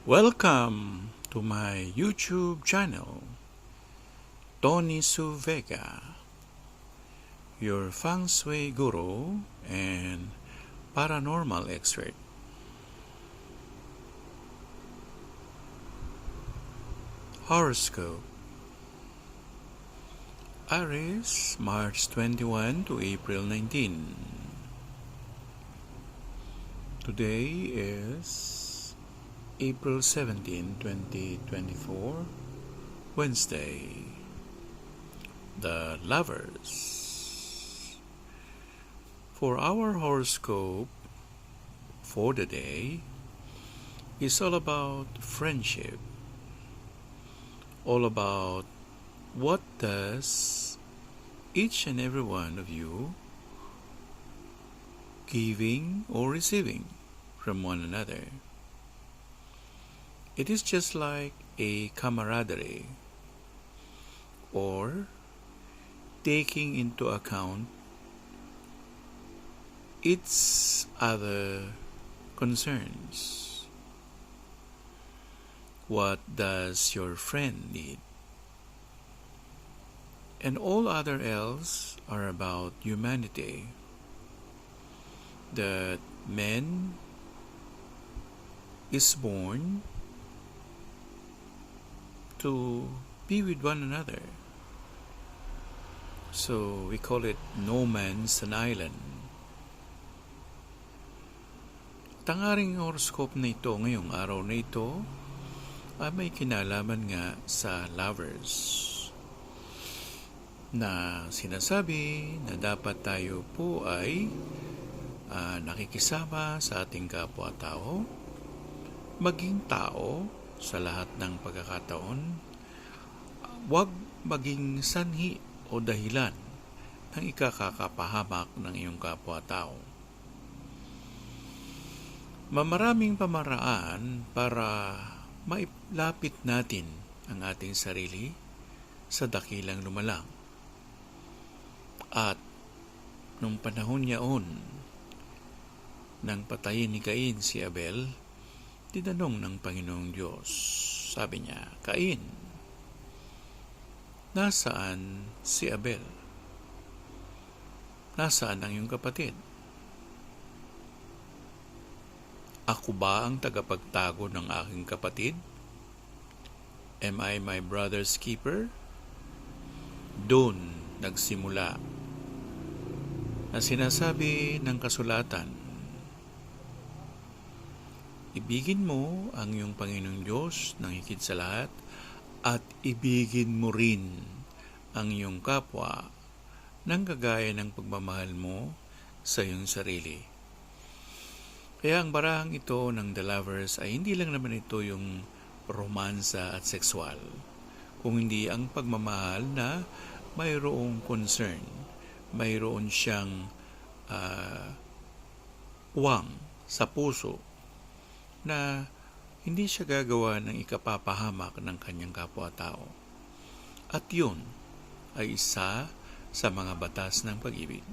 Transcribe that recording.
Welcome to my YouTube channel, Tony Su Vega, your Feng Shui guru and paranormal expert. Horoscope: Aries, March 21 to April 19. Today is April 17, 2024, Wednesday. The Lovers. For our horoscope for the day is all about friendship. All about what does each and every one of you giving or receiving from one another. It is just like a camaraderie, or taking into account its other concerns. What does your friend need? And all other else are about humanity. That man is born to be with one another. So we call it no man's an island. Tangaring horoscope na ito ngayong araw na ito ay may kinalaman nga sa lovers, na sinasabi na dapat tayo po ay nakikisama sa ating kapwa-tao, maging tao sa lahat ng pagkakataon, huwag maging sanhi o dahilan ng ikakakapahamak ng iyong kapwa-tao. Maraming pamaraan para mailapit natin ang ating sarili sa dakilang lumalang. At nung panahon yaon nang patayin ni Cain si Abel, tinanong ng Panginoong Diyos, sabi niya, Cain, nasaan si Abel? Nasaan ang iyong kapatid? Ako ba ang tagapagtago ng aking kapatid? Am I my brother's keeper? Doon nagsimula na sinasabi ng kasulatan, ibigin mo ang iyong Panginoong Diyos ng higit sa lahat at ibigin mo rin ang iyong kapwa ng kagaya ng pagmamahal mo sa iyong sarili. Kaya ang barahang ito ng The Lovers ay hindi lang naman ito yung romansa at sexual, kung hindi ang pagmamahal na mayroong concern, mayroon siyang puwang sa puso na hindi siya gagawa ng ikapapahamak ng kanyang kapwa-tao. At yun ay isa sa mga batas ng pag-ibig.